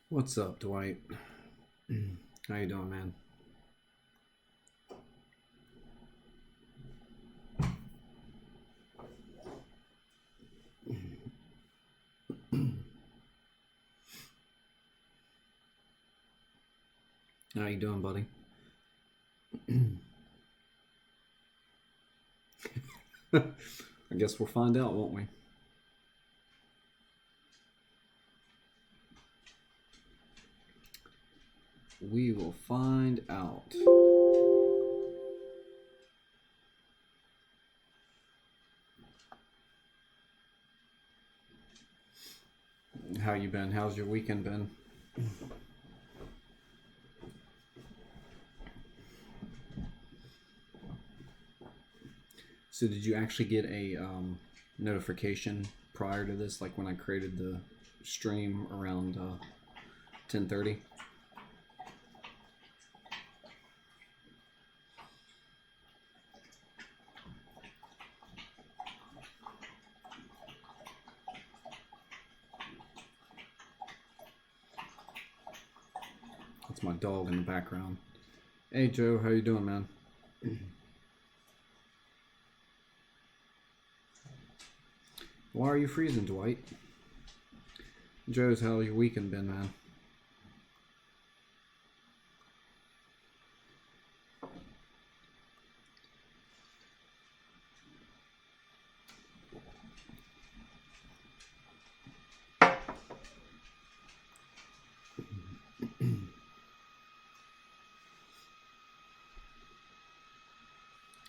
What's up, Dwight? How you doing, man? How you doing, buddy? I guess we'll find out, won't we? We will find out. How you been? How's your weekend been? So did you actually get a notification prior to this, like when I created the stream around 10:30? That's my dog in the background. Hey Joe, how you doing, man? Why are you freezing, Dwight? Joe's, how's your weekend been, man?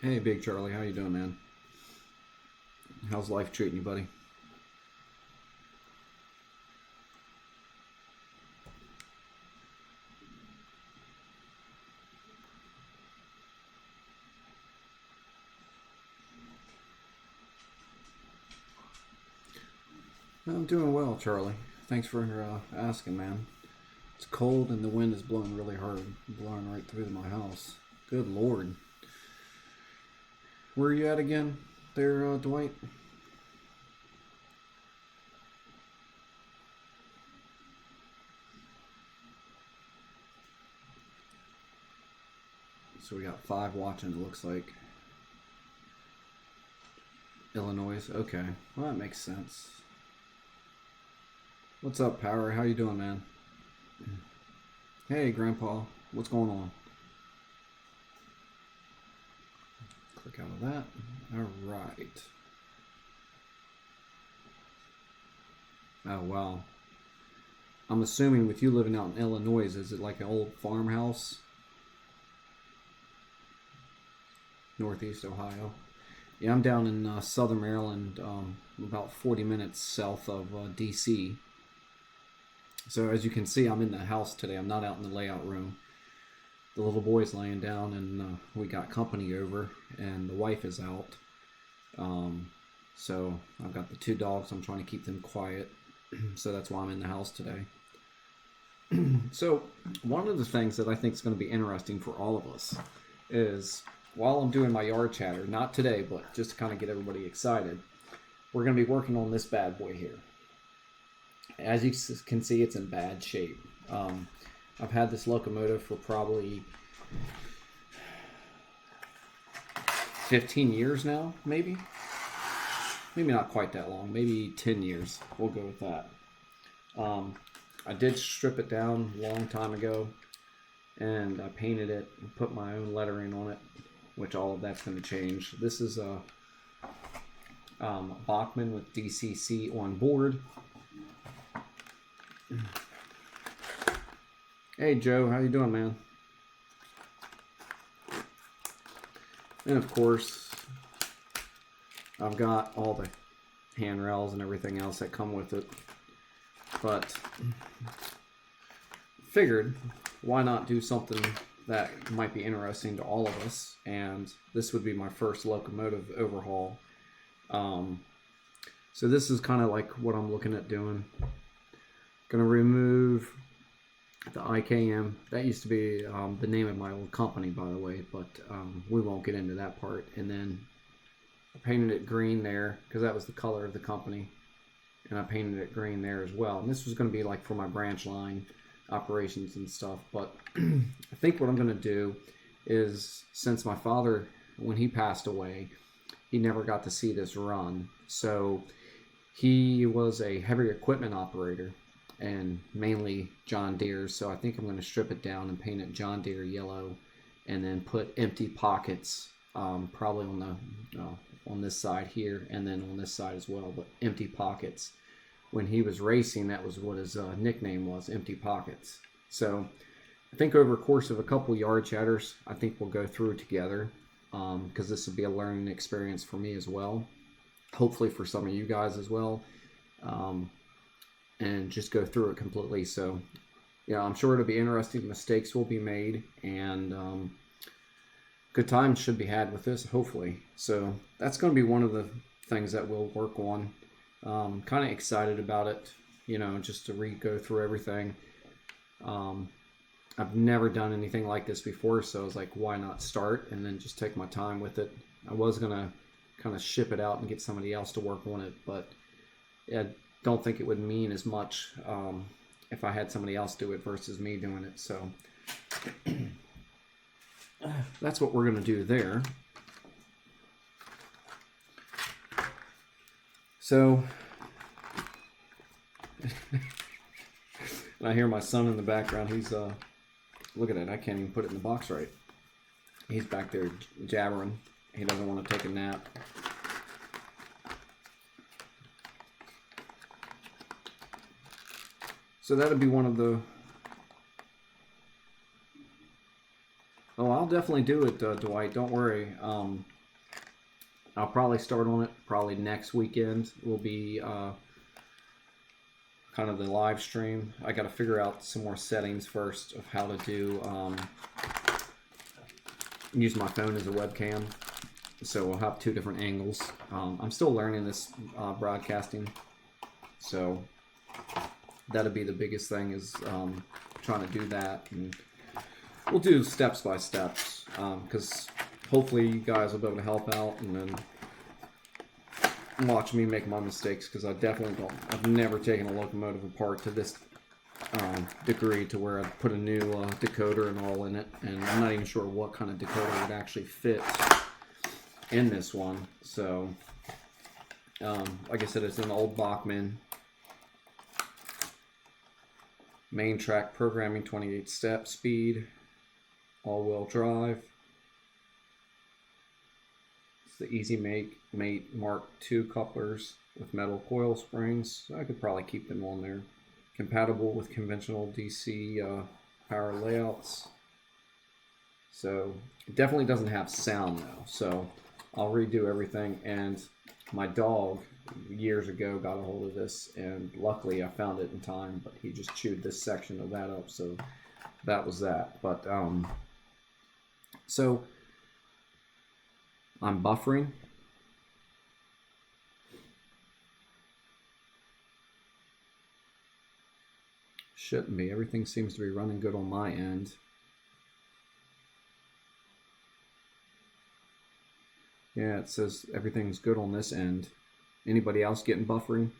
Hey, Big Charlie, how you doing, man? How's life treating you, buddy? I'm doing well, Charlie. Thanks for asking, man. It's cold and the wind is blowing really hard, blowing right through my house. Good Lord. Where are you at again there, Dwight? So we got 5 watching, it looks like. Illinois, okay. Well, that makes sense. What's up, Power? How you doing, man? Hey, Grandpa. What's going on? Click out of that. All right. Oh, wow. I'm assuming with you living out in Illinois, is it like an old farmhouse? Northeast Ohio. Yeah, I'm down in southern Maryland, about 40 minutes south of DC. So as you can see, I'm in the house today. I'm not out in the layout room. The little boy's laying down, and we got company over, and the wife is out. So I've got the 2 dogs. I'm trying to keep them quiet. So that's why I'm in the house today. So one of the things that I think is going to be interesting for all of us is, while I'm doing my yard chatter, not today, but just to kind of get everybody excited, we're going to be working on this bad boy here. As you can see, it's in bad shape. I've had this locomotive for probably 15 years now, maybe not quite that long, maybe 10 years. We'll go with that. I did strip it down a long time ago, and I painted it and put my own lettering on it, which all of that's going to change. This is a Bachman with DCC on board. Hey Joe, how you doing, man? And of course, I've got all the handrails and everything else that come with it. But figured, why not do something that might be interesting to all of us? And this would be my first locomotive overhaul. So this is kind of like what I'm looking at doing. Gonna remove the IKM. That used to be the name of my old company, by the way, but we won't get into that part. And then I painted it green there because that was the color of the company, and I painted it green there as well. And this was going to be like for my branch line operations and stuff. But I think what I'm going to do is, since my father, when he passed away, he never got to see this run. So he was a heavy equipment operator and mainly John Deere. So I think I'm going to strip it down and paint it John Deere yellow, and then put empty pockets, probably on this side here, and then on this side as well, but empty pockets. When he was racing, that was what his nickname was, Empty Pockets. So I think over a course of a couple yard chatters, I think we'll go through it together, because this will be a learning experience for me as well, hopefully for some of you guys as well, and just go through it completely. So yeah, I'm sure it'll be interesting. Mistakes will be made, and good times should be had with this, hopefully. So that's going to be one of the things that we'll work on. Kind of excited about it, just to go through everything. I've never done anything like this before, so I was like, why not start and then just take my time with it. I was going to kind of ship it out and get somebody else to work on it, but I don't think it would mean as much if I had somebody else do it versus me doing it. So that's what we're going to do there. So I hear my son in the background. He's look at it. I can't even put it in the box right. He's back there jabbering. He doesn't want to take a nap. So that'll be one of the... Oh, I'll definitely do it, Dwight. Don't worry. I'll probably start on it probably next weekend. Will be kind of the live stream. I got to figure out some more settings first of how to do use my phone as a webcam. So we'll have two different angles. I'm still learning this broadcasting, so that'll be the biggest thing, is trying to do that, and we'll do steps by steps, because hopefully you guys will be able to help out and then watch me make my mistakes, because I definitely don't. I've never taken a locomotive apart to this degree to where I'd put a new decoder and all in it, and I'm not even sure what kind of decoder would actually fit in this one. So like I said, it's an old Bachmann main track programming, 28 step speed, all-wheel drive. It's the Easy Mate Mark II couplers with metal coil springs. I could probably keep them on there. Compatible with conventional DC power layouts. So it definitely doesn't have sound though, so I'll redo everything. And my dog years ago got a hold of this, and luckily I found it in time, but he just chewed this section of that up, so that was that. But so I'm buffering. Shouldn't be. Everything seems to be running good on my end. Yeah, it says everything's good on this end. Anybody else getting buffering?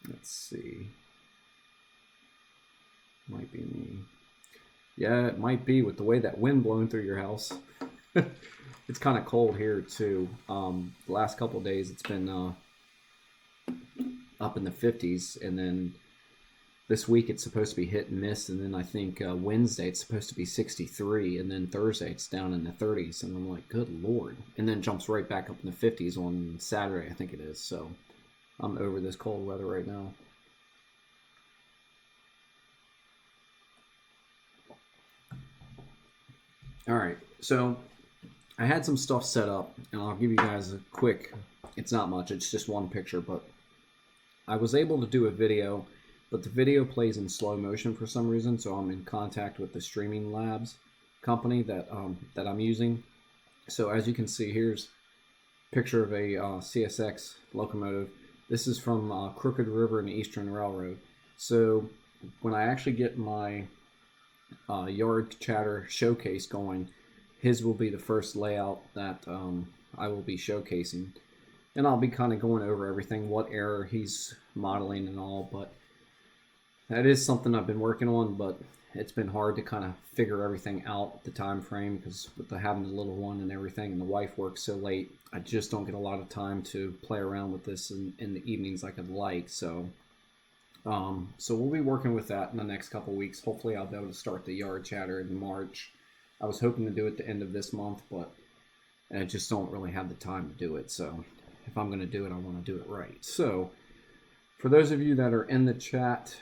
Let's see. Might be me. Yeah, it might be with the way that wind blowing through your house. It's kind of cold here too. The last couple of days it's been up in the 50s, and then this week it's supposed to be hit and miss, and then I think Wednesday it's supposed to be 63, and then Thursday it's down in the 30s, and I'm like, good lord. And then jumps right back up in the 50s on Saturday, I think it is. So I'm over this cold weather right now. Alright, so I had some stuff set up, and I'll give you guys a quick, it's not much, it's just one picture, but I was able to do a video, but the video plays in slow motion for some reason, so I'm in contact with the Streaming Labs company that that I'm using. So as you can see, here's a picture of a CSX locomotive. This is from Crooked River and the Eastern Railroad. So when I actually get my Yard Chatter showcase going, his will be the first layout that I will be showcasing. And I'll be kind of going over everything, what error he's modeling and all, but that is something I've been working on, but it's been hard to kind of figure everything out, the time frame, because with having the little one and everything, and the wife works so late, I just don't get a lot of time to play around with this in the evenings like I'd like. So we'll be working with that in the next couple weeks. Hopefully I'll be able to start the Yard Chatter in March. I was hoping to do it at the end of this month, but I just don't really have the time to do it. So if I'm going to do it, I want to do it right. So for those of you that are in the chat,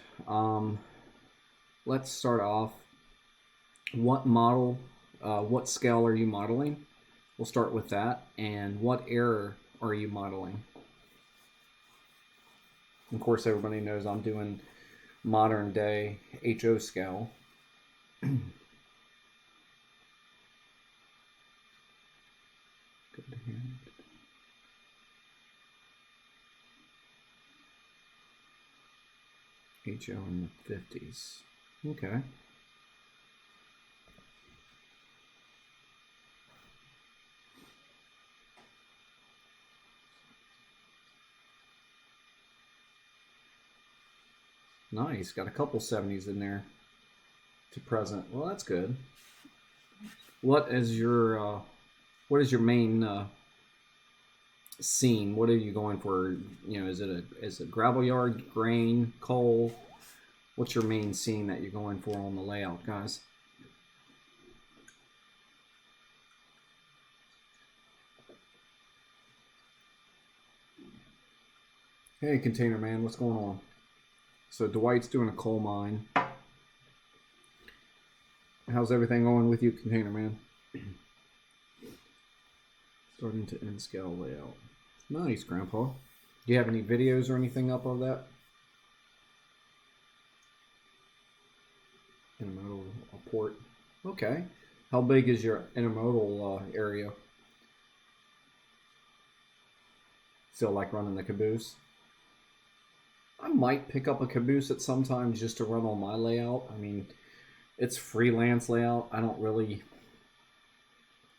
let's start off. What model, what scale are you modeling? We'll start with that. And what error are you modeling? Of course, everybody knows I'm doing modern day HO scale. HO in the 50s. Okay. Nice. Got a couple 70s in there to present. Well, that's good. What is your main scene? What are you going for? You know, is it a gravel yard, grain, coal? What's your main scene that you're going for on the layout, guys? Hey, Container Man, what's going on? So Dwight's doing a coal mine. How's everything going with you, Container Man? Starting to end scale layout. Nice, Grandpa. Do you have any videos or anything up of that? Intermodal port. Okay. How big is your intermodal area? Still like running the caboose? I might pick up a caboose at some time just to run on my layout. I mean, it's freelance layout. I don't really...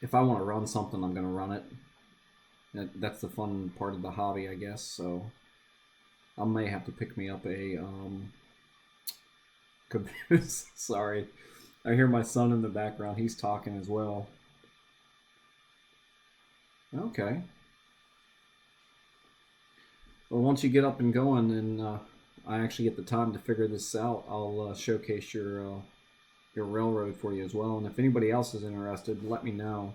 If I want to run something, I'm going to run it. That's the fun part of the hobby, I guess. So I may have to pick me up a caboose. Sorry. I hear my son in the background. He's talking as well. Okay. Well, once you get up and going and I actually get the time to figure this out, I'll showcase your railroad for you as well. And if anybody else is interested, let me know.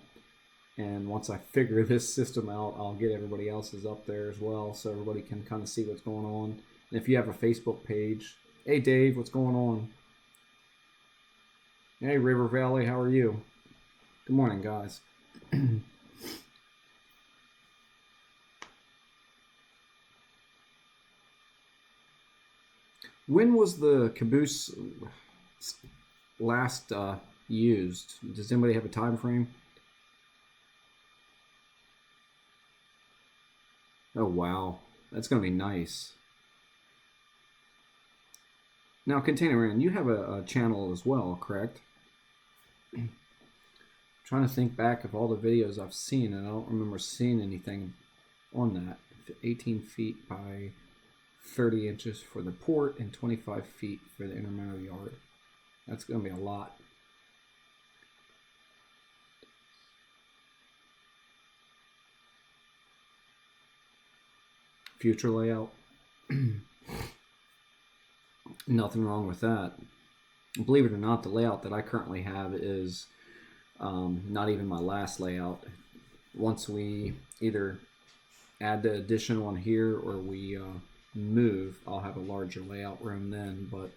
And once I figure this system out, I'll get everybody else's up there as well, so everybody can kind of see what's going on. And if you have a Facebook page, hey Dave, what's going on? Hey River Valley, how are you? Good morning, guys. When was the caboose last used? Does anybody have a time frame? Oh wow, that's gonna be nice. Now, Container Man, you have a channel as well, correct? Trying to think back of all the videos I've seen, and I don't remember seeing anything on that. 18 feet by 30 inches for the port and 25 feet for the intermodal yard. That's going to be a lot. Future layout. Nothing wrong with that. Believe it or not, the layout that I currently have is not even my last layout. Once we either add the addition on here or we move, I'll have a larger layout room then, but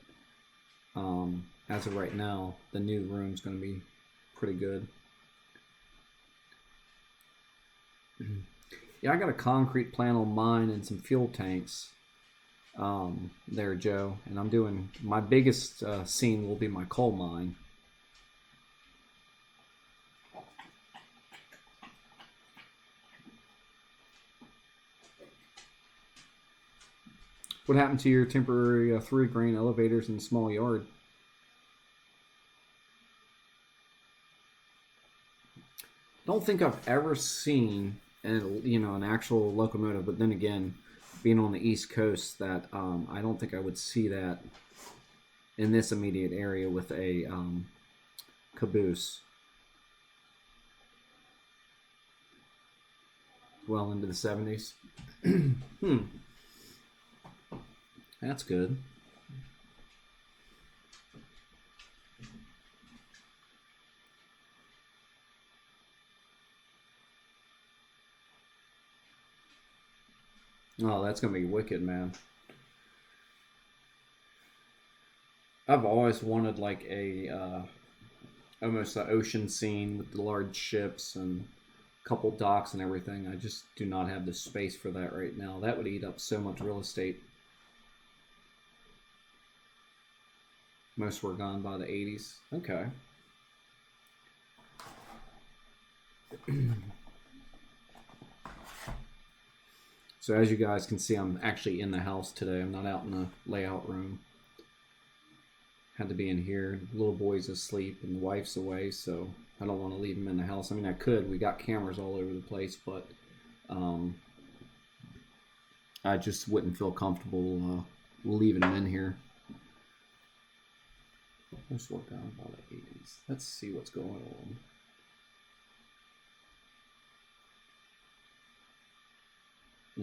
as of right now, the new room's going to be pretty good. Yeah, I got a concrete plan on mine and some fuel tanks there, Joe, and I'm doing my biggest scene will be my coal mine. What happened to your temporary 3-grain elevators in the small yard? don't think I've ever seen an actual locomotive. But then again, being on the East Coast, that I don't think I would see that in this immediate area with a caboose. Well into the 70s. That's good. Oh, that's gonna be wicked, man. I've always wanted like a almost an ocean scene with the large ships and a couple docks and everything. I just do not have the space for that right now. That would eat up so much real estate. Most were gone by the 80s. Okay. So as you guys can see, I'm actually in the house today. I'm not out in the layout room. Had to be in here. The little boy's asleep and the wife's away, so I don't want to leave him in the house. I mean, I could. We got cameras all over the place, but I just wouldn't feel comfortable leaving him in here. Let's work on about the 80s. Let's see what's going on.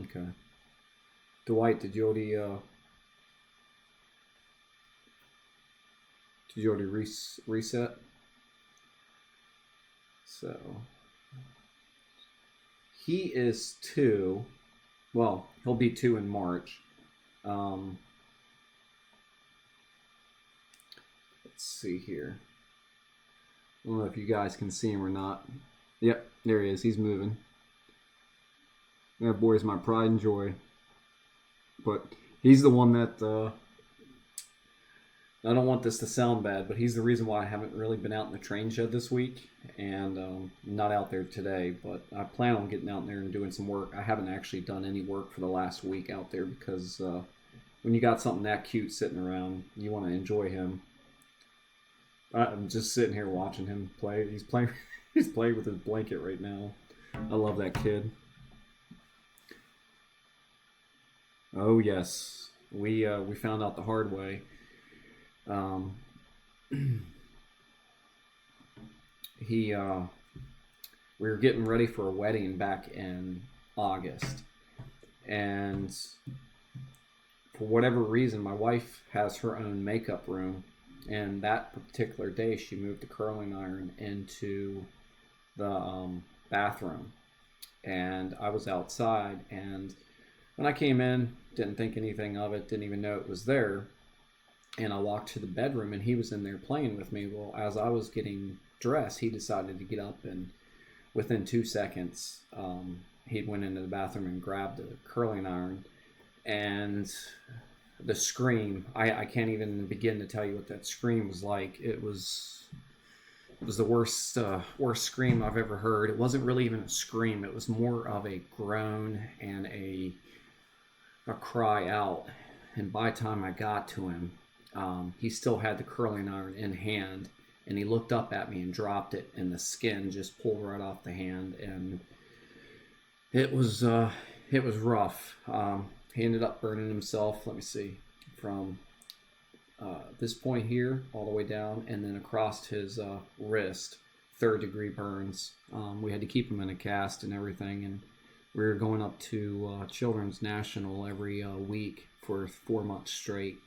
Okay. Dwight, did you already reset? So he is 2. Well, he'll be 2 in March. Let's see here. I don't know if you guys can see him or not. Yep, there he is. He's moving. That boy's my pride and joy. But he's the one that I don't want this to sound bad, but he's the reason why I haven't really been out in the train shed this week and not out there today. But I plan on getting out there and doing some work. I haven't actually done any work for the last week out there because when you got something that cute sitting around, you want to enjoy him. I'm just sitting here watching him play. He's playing. He's playing with his blanket right now. I love that kid. Oh yes, we found out the hard way. He we were getting ready for a wedding back in August, and for whatever reason, my wife has her own makeup room, and that particular day, she moved the curling iron into the bathroom, and I was outside, and when I came in, didn't think anything of it, didn't even know it was there. And I walked to the bedroom and he was in there playing with me. Well, as I was getting dressed, he decided to get up, and within 2 seconds, he went into the bathroom and grabbed a curling iron. And the scream, I can't even begin to tell you what that scream was like. It was the worst scream I've ever heard. It wasn't really even a scream. It was more of a groan and a cry out. And by the time I got to him, he still had the curling iron in hand, and he looked up at me and dropped it, and the skin just pulled right off the hand, and it was rough. He ended up burning himself. Let me see, from this point here all the way down, and then across his wrist, 3rd-degree burns. We had to keep him in a cast and everything, and we were going up to Children's National every week for 4 months straight.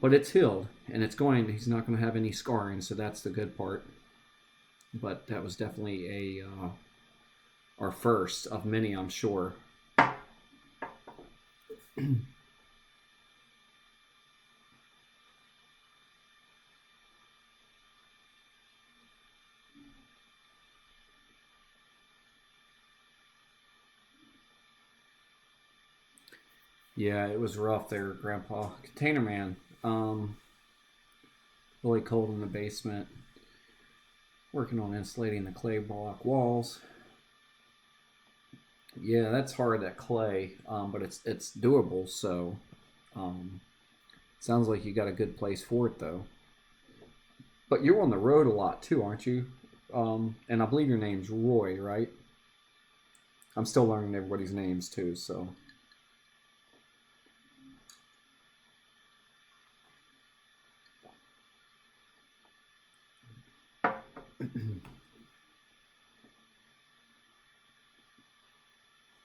But it's healed, and he's not going to have any scarring, so that's the good part. But that was definitely our first of many, I'm sure. Yeah, it was rough there, Grandpa. Container Man. Really cold in the basement. Working on insulating the clay block walls. Yeah, that's hard, that clay, but it's doable. So, sounds like you got a good place for it, though. But you're on the road a lot too, aren't you? and I believe your name's Roy, right? I'm still learning everybody's names too, so.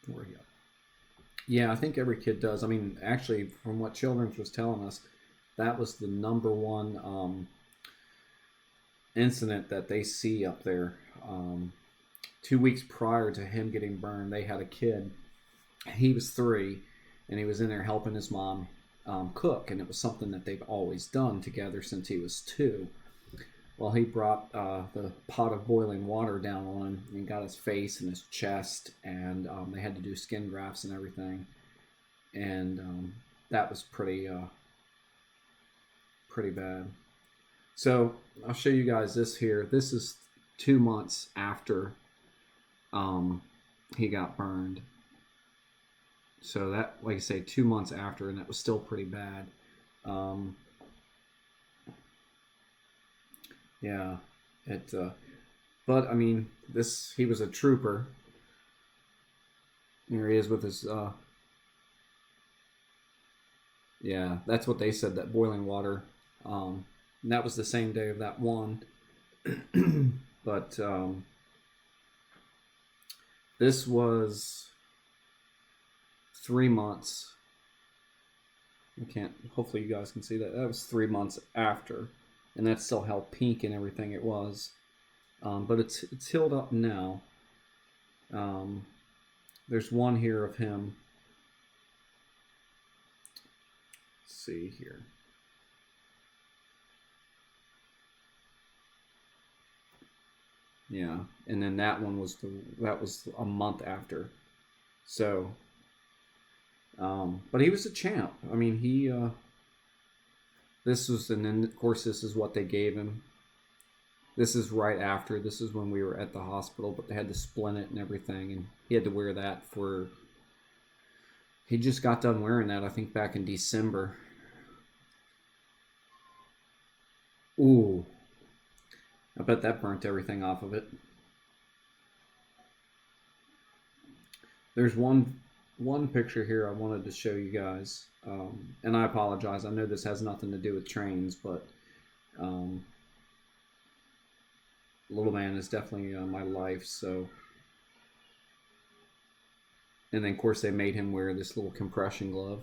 Where are you? Yeah, I think every kid does. I mean, actually, from what Children's was telling us, that was the number one incident that they see up there. 2 weeks prior to him getting burned, they had a kid. He was 3, and he was in there helping his mom cook, and it was something that they've always done together since he was 2. Well, he brought the pot of boiling water down on him and got his face and his chest, and they had to do skin grafts and everything. And that was pretty bad. So I'll show you guys this here. This is 2 months after he got burned. So that, like I say, 2 months after, and that was still pretty bad. Yeah, but I mean, he was a trooper. Here he is with his, yeah, that's what they said, that boiling water. And that was the same day of that one. But this was 3 months. Hopefully you guys can see that. That was 3 months after. And that's still how pink and everything it was. But it's healed up now. There's one here of him. Let's see here. Yeah, and then that one was a month after. So, but he was a champ. I mean, and then of course this is what they gave him. This is right after. This is when we were at the hospital, but they had to splint it and everything, and he had to wear that he just got done wearing that, I think, back in December. Ooh. I bet that burnt everything off of it. There's one picture here I wanted to show you guys, and I apologize. I know this has nothing to do with trains, but little man is definitely my life. So, and then of course they made him wear this little compression glove.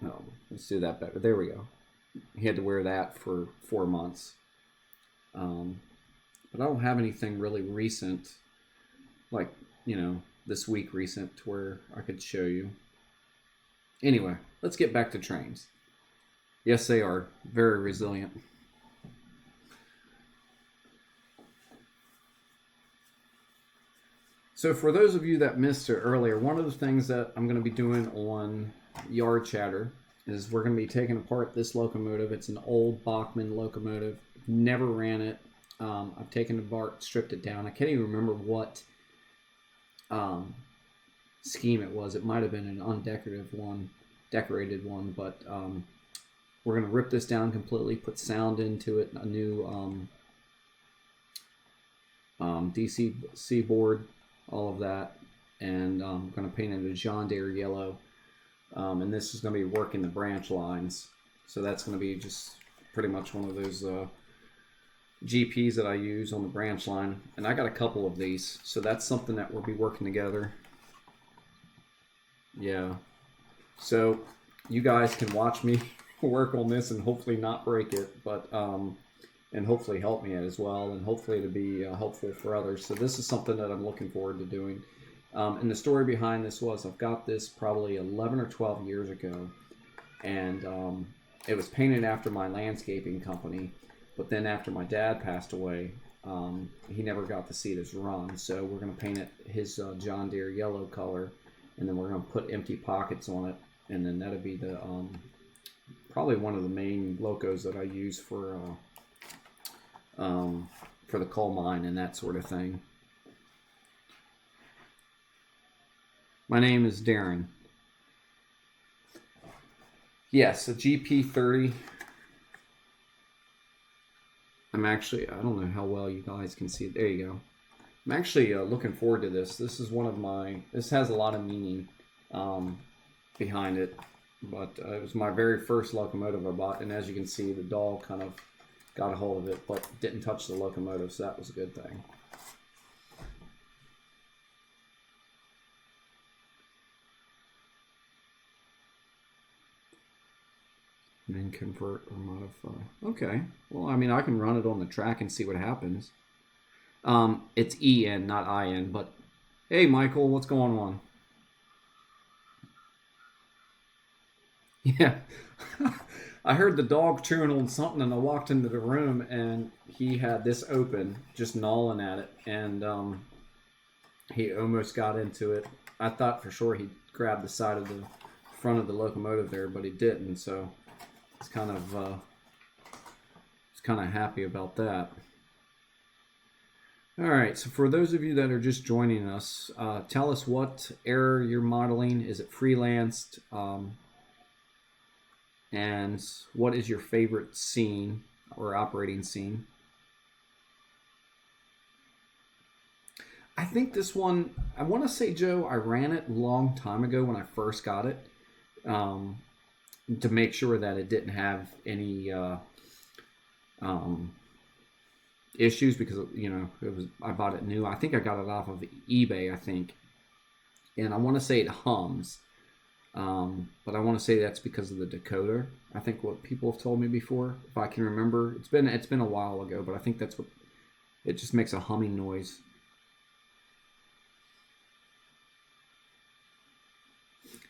Oh, let's do that better. There we go. He had to wear that for 4 months. But I don't have anything really recent, like, this week recent, to where I could show you. Anyway, let's get back to trains. Yes, they are very resilient. So for those of you that missed it earlier, one of the things that I'm going to be doing on Yard Chatter is we're going to be taking apart this locomotive. It's an old Bachmann locomotive. Never ran it. I've taken it apart, stripped it down. I can't even remember what scheme it was. It might have been an decorated one, but we're going to rip this down completely, put sound into it, a new DC board, all of that, and I'm going to paint it a John Deere yellow, and this is going to be working the branch lines. So that's going to be just pretty much one of those GPs that I use on the branch line, and I got a couple of these, so that's something that we'll be working together. Yeah, so you guys can watch me work on this and hopefully not break it, but and hopefully help me as well, and hopefully to be helpful for others. So this is something that I'm looking forward to doing. And the story behind this was, I've got this probably 11 or 12 years ago, and it was painted after my landscaping company. But then after my dad passed away, he never got to see this run. So we're going to paint it his John Deere yellow color, and then we're going to put empty pockets on it, and then that'll be the probably one of the main locos that I use for the coal mine and that sort of thing. My name is Darren. Yes, a GP30. I'm actually, I don't know how well you guys can see it. There you go. I'm actually looking forward to this. This is one of my, this has a lot of meaning um, behind it. But it was my very first locomotive I bought. And as you can see, the dog kind of got a hold of it, but didn't touch the locomotive. So that was a good thing. And then convert or modify. Okay. Well, I mean, I can run it on the track and see what happens. It's EN, not IN, but hey, Michael, what's going on? Yeah. I heard the dog chewing on something, and I walked into the room, and he had this open, just gnawing at it, and he almost got into it. I thought for sure he'd grab the side of the front of the locomotive there, but he didn't. So it's kind of happy about that. All right, so for those of you that are just joining us, tell us what error you're modeling. Is it freelanced? And what is your favorite scene or operating scene? I think this one, I want to say, Joe, I ran it a long time ago when I first got it um, to make sure that it didn't have any um, issues because it was I bought it new. I think I got it off of eBay, I think, and I want to say it hums, but I want to say that's because of the decoder. I think what people have told me before, if I can remember, it's been a while ago, but I think that's what it just makes a humming noise.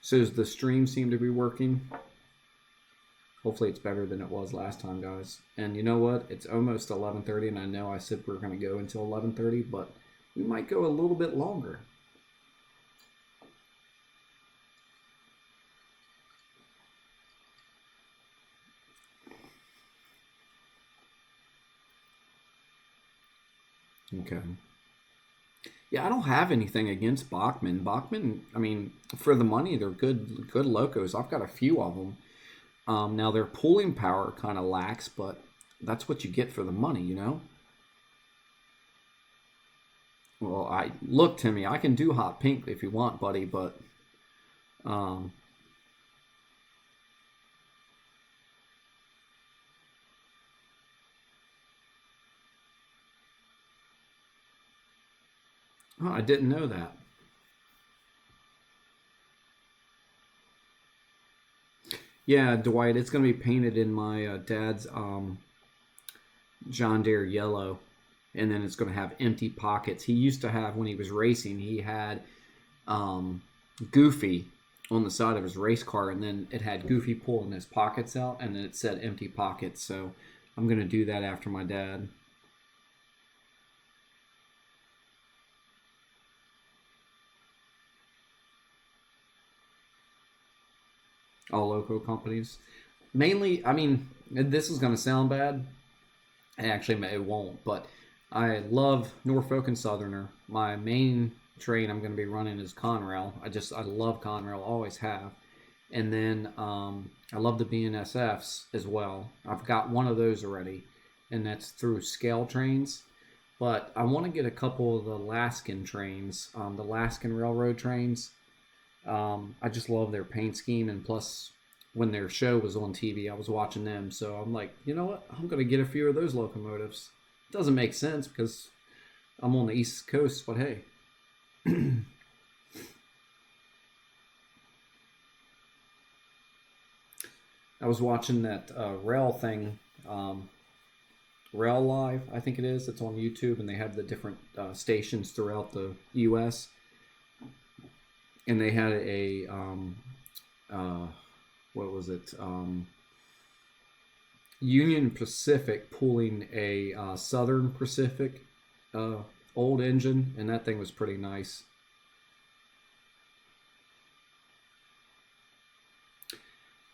So does the stream seem to be working? Hopefully it's better than it was last time, guys. And you know what? It's almost 11:30, and I know I said we're going to go until 11:30, but we might go a little bit longer. Okay. Yeah, I don't have anything against Bachman. Bachman, I mean, for the money, they're good locos. I've got a few of them. Now their pulling power kind of lacks, but that's what you get for the money, you know. Well, I look, Timmy, I can do hot pink if you want, buddy, but um, oh, I didn't know that. Yeah, Dwight, it's going to be painted in my dad's John Deere yellow, and then it's going to have empty pockets. He used to have when he was racing, he had um, Goofy on the side of his race car, and then it had Goofy pulling his pockets out, and then it said empty pockets. So I'm going to do that after my dad. All local companies. Mainly, I mean, this is going to sound bad. Actually, it won't, but I love Norfolk and Southerner. My main train I'm going to be running is Conrail. I love Conrail, always have. And then I love the BNSFs as well. I've got one of those already, and that's through Scale Trains. But I want to get a couple of the Alaskan trains, the Alaskan Railroad trains. I just love their paint scheme, and plus, when their show was on TV, I was watching them. So I'm like, you know what? I'm going to get a few of those locomotives. It doesn't make sense because I'm on the East Coast, but hey. I was watching that rail thing, Rail Live, I think it is. It's on YouTube, and they have the different stations throughout the U.S. And they had what was it? Union Pacific pulling a Southern Pacific old engine, and that thing was pretty nice.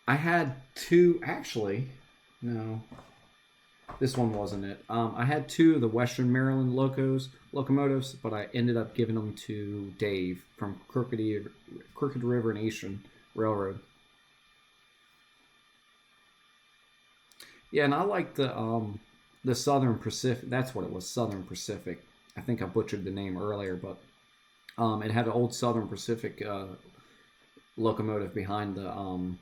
I had two, actually. No, this one wasn't it. I had two of the Western Maryland locomotives, but I ended up giving them to Dave from Crooked River and Eastern Railroad. Yeah, and I like the the Southern Pacific. That's what it was, Southern Pacific. I think I butchered the name earlier, but it had an old Southern Pacific locomotive behind the.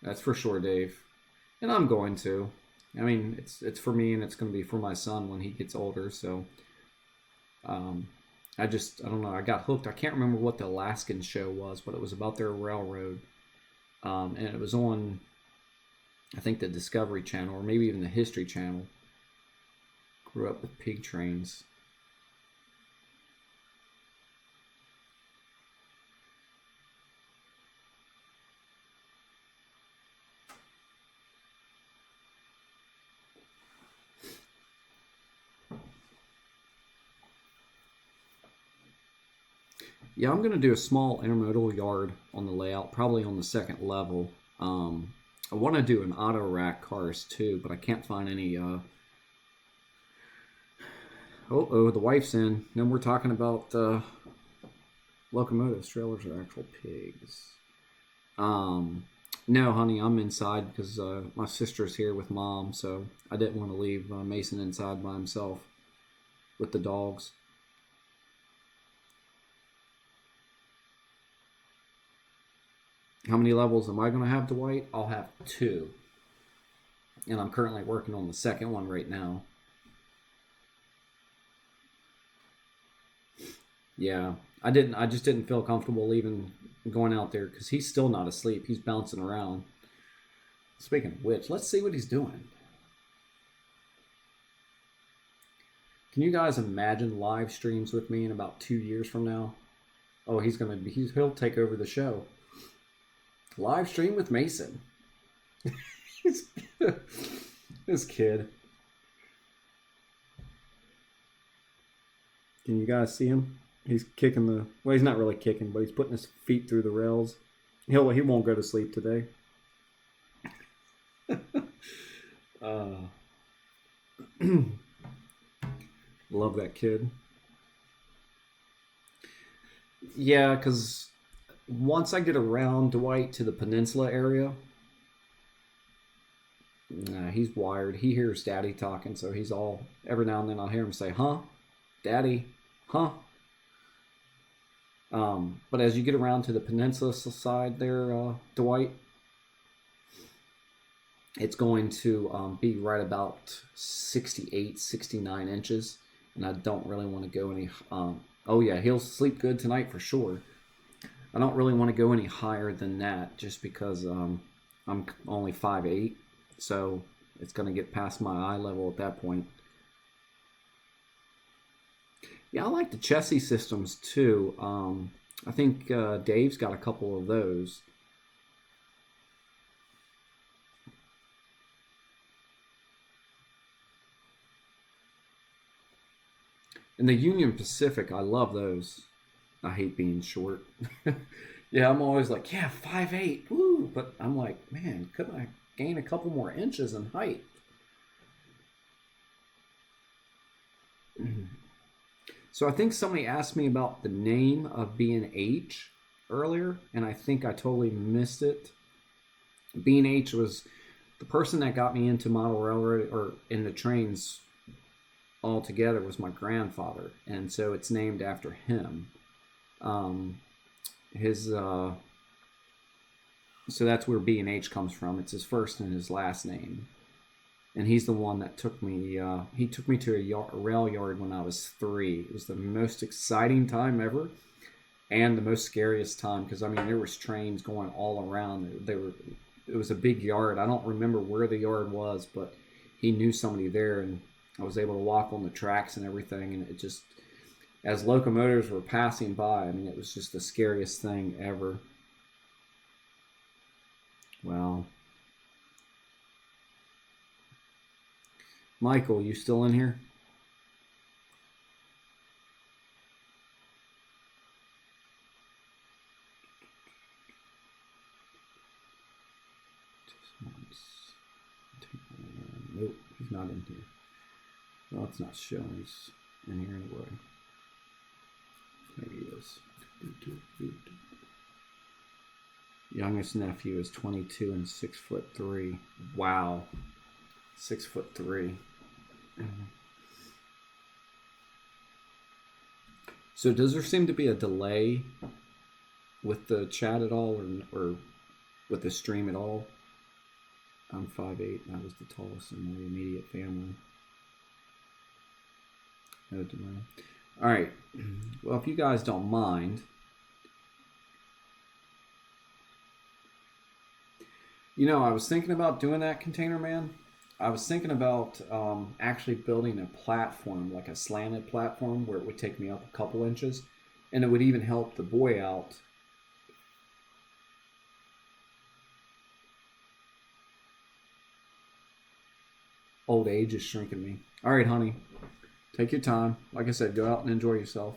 That's for sure, Dave. And I'm going to. I mean, it's for me, and it's going to be for my son when he gets older. So, I don't know. I got hooked. I can't remember what the Alaskan show was, but it was about their railroad, and it was on, I think, the Discovery Channel or maybe even the History Channel. Grew up with pig trains. Yeah, I'm going to do a small intermodal yard on the layout, probably on the second level. I want to do an auto rack cars too, but I can't find any. The wife's in. Then we're talking about locomotives, trailers, or actual pigs. No, honey, I'm inside because my sister's here with mom, so I didn't want to leave Mason inside by himself with the dogs. How many levels am I going to have, Dwight? I'll have 2. And I'm currently working on the second one right now. Yeah, I just didn't feel comfortable leaving, going out there because he's still not asleep. He's bouncing around. Speaking of which, let's see what he's doing. Can you guys imagine live streams with me in about 2 years from now? Oh, he'll take over the show. Live stream with Mason. This kid. Can you guys see him? He's kicking well, he's not really kicking, but he's putting his feet through the rails. He won't go to sleep today. Love that kid. Yeah, because once I get around Dwight to the peninsula area, he's wired. He hears Daddy talking, so he's all, every now and then I'll hear him say, huh? Daddy? Huh? But as you get around to the peninsula side there, Dwight, it's going to be right about 68, 69 inches. And I don't really want to go any... oh yeah, he'll sleep good tonight for sure. I don't really want to go any higher than that just because I'm only 5'8", so it's going to get past my eye level at that point. Yeah, I like the chassis systems too. I think Dave's got a couple of those. And the Union Pacific, I love those. I hate being short. Yeah, I'm always like, yeah, 5'8", woo! But I'm like, man, couldn't I gain a couple more inches in height? So I think somebody asked me about the name of B&H earlier, and I think I totally missed it. B&H was the person that got me into model railroad, or in the trains altogether, was my grandfather, and so it's named after him. So that's where B&H comes from. It's his first and his last name. And he's the one that took me, he took me to a rail yard when I was 3. It was the most exciting time ever and the most scariest time because, I mean, there was trains going all around. It was a big yard. I don't remember where the yard was, but he knew somebody there, and I was able to walk on the tracks and everything. And it just, as locomotives were passing by, I mean, it was just the scariest thing ever. Wow. Michael, you still in here? Nope, he's not in here. Well, it's not showing he's in here anyway. Maybe he is. Youngest nephew is 22 and 6'3". Wow, 6'3". So does there seem to be a delay with the chat at all, or with the stream at all? I'm 5'8". I was the tallest in my immediate family. No delay. All right. Well, if you guys don't mind, I was thinking about doing that, Container Man. I was thinking about actually building a platform, like a slanted platform, where it would take me up a couple inches, and it would even help the boy out. Old age is shrinking me. All right, honey. Take your time. Like I said, go out and enjoy yourself.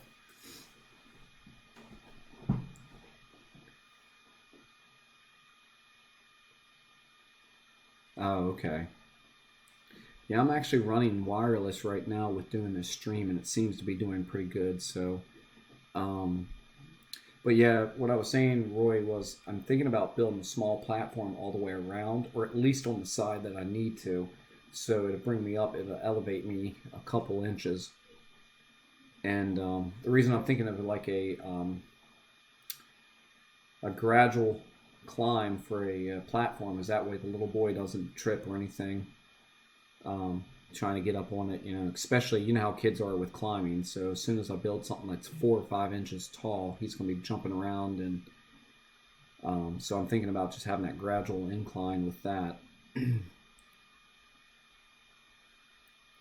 Oh, okay. Yeah, I'm actually running wireless right now with doing this stream, and it seems to be doing pretty good. So, but yeah, what I was saying, Roy, was I'm thinking about building a small platform all the way around, or at least on the side that I need to. So it'll bring me up, it'll elevate me a couple inches. And the reason I'm thinking of it like a gradual climb for a platform is that way the little boy doesn't trip or anything trying to get up on it, especially, how kids are with climbing. So as soon as I build something that's 4 or 5 inches tall, he's going to be jumping around. And so I'm thinking about just having that gradual incline with that.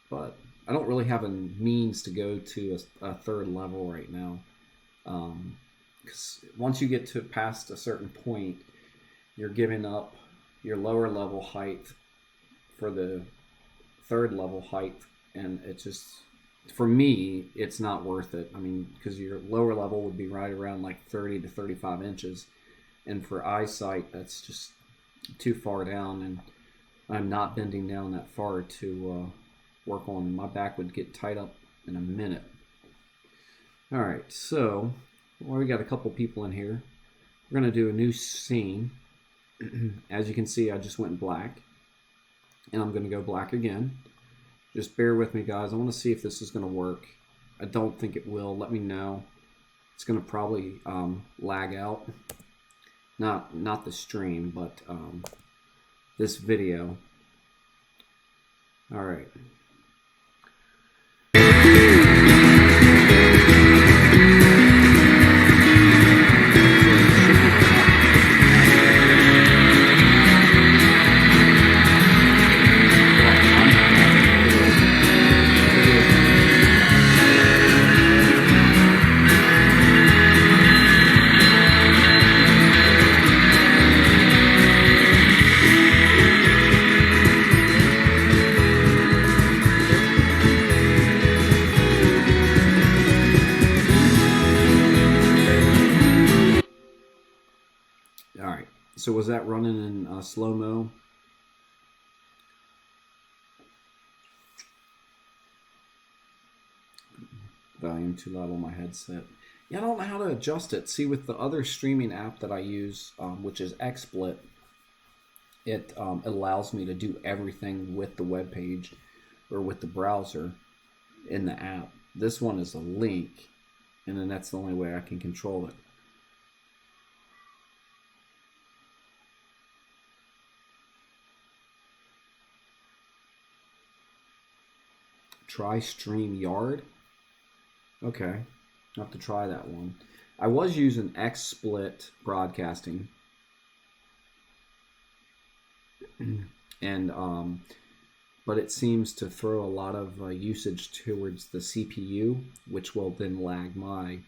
But I don't really have a means to go to a third level right now. Because once you get to past a certain point, you're giving up your lower level height for the third level height, and it's just, for me, it's not worth it. I mean, because your lower level would be right around like 30 to 35 inches, and for eyesight, that's just too far down, and I'm not bending down that far to work on. My back would get tied up in a minute. All right, so we got a couple people in here. We're going to do a new scene. As you can see, I just went black, and I'm going to go black again. Just bear with me, guys. I want to see if this is going to work. I don't think it will. Let me know. It's going to probably lag out. Not the stream, but this video. All right. So was that running in slow-mo? Volume too loud on my headset. Yeah, I don't know how to adjust it. See, with the other streaming app that I use, which is XSplit, it allows me to do everything with the web page or with the browser in the app. This one is a link, and then that's the only way I can control it. Try StreamYard. Okay, I'll have to try that one. I was using XSplit broadcasting, and but it seems to throw a lot of usage towards the CPU, which will then lag my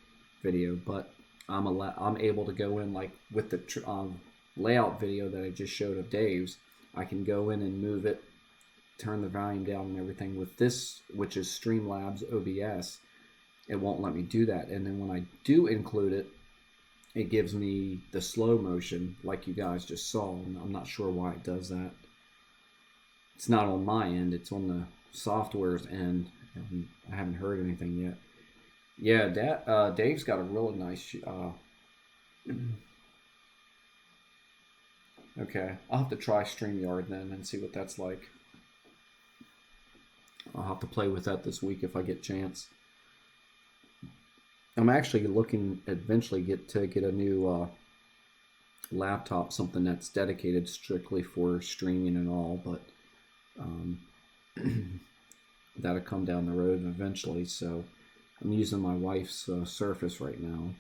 video. But I'm able to go in, like with the layout video that I just showed of Dave's. I can go in and move it, turn the volume down and everything. With this, which is Streamlabs OBS, it won't let me do that. And then when I do include it, it gives me the slow motion like you guys just saw. And I'm not sure why it does that. It's not on my end, it's on the software's end. And I haven't heard anything yet. Yeah, Dave's got a really nice Okay, I'll have to try StreamYard then and see what that's like. I'll have to play with that this week if I get a chance. I'm actually looking eventually get a new laptop, something that's dedicated strictly for streaming and all, but um, that'll come down the road eventually. So I'm using my wife's Surface right now,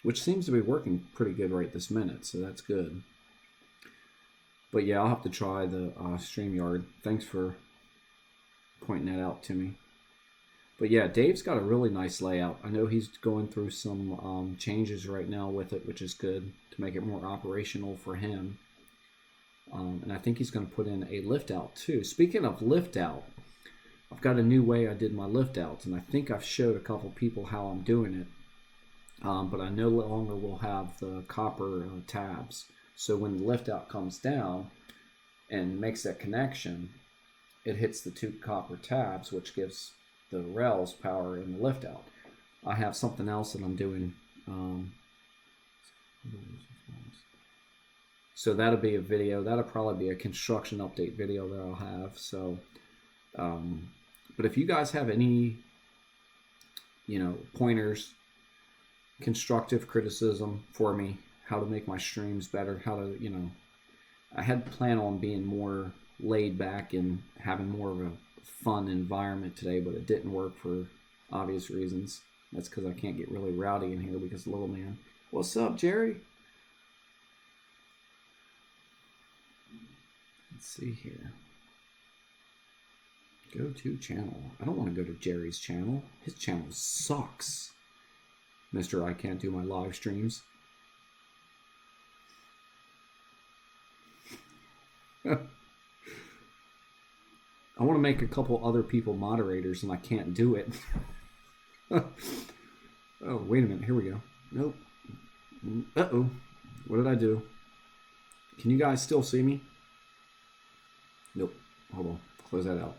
which seems to be working pretty good right this minute, so that's good. But yeah, I'll have to try the StreamYard. Thanks for pointing that out to me. But yeah, Dave's got a really nice layout. I know he's going through some changes right now with it, which is good to make it more operational for him. And I think he's going to put in a lift out too. Speaking of lift out, I've got a new way I did my lift outs, and I think I've showed a couple people how I'm doing it. But I no longer will have the copper tabs. So when the lift out comes down and makes that connection, it hits the two copper tabs, which gives the rails power in the lift out. I have something else that I'm doing. So that'll be a video. That'll probably be a construction update video that I'll have. So, but if you guys have any, pointers, constructive criticism for me, how to make my streams better, how to, I had planned on being more laid back and having more of a fun environment today, but it didn't work for obvious reasons. That's because I can't get really rowdy in here because little man. What's up, Jerry? Let's see here. Go to channel. I don't want to go to Jerry's channel. His channel sucks. Mr. I can't do my live streams. I want to make a couple other people moderators and I can't do it. Oh, wait a minute. Here we go. Nope. Uh-oh. What did I do? Can you guys still see me? Nope. Hold on. Close that out.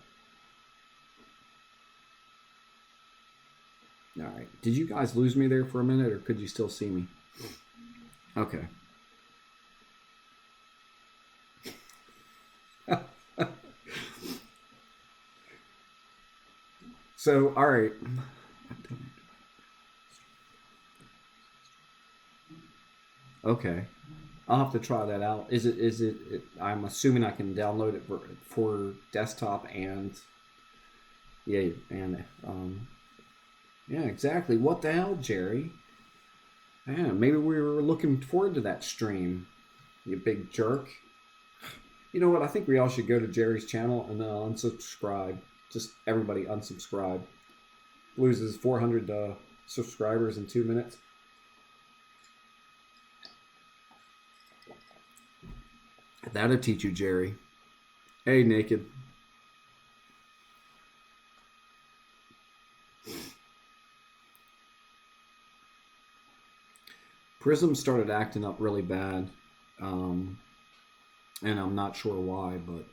All right. Did you guys lose me there for a minute, or could you still see me? Okay. So, all right. Okay. I'll have to try that out. Is it I'm assuming I can download it for desktop and yeah, exactly. What the hell, Jerry? Yeah, maybe we were looking forward to that stream. You big jerk. You know what? I think we all should go to Jerry's channel and unsubscribe. Just everybody unsubscribe. Loses 400 subscribers in 2 minutes. That'll teach you, Jerry. Hey, Naked. Prism started acting up really bad. And I'm not sure why, but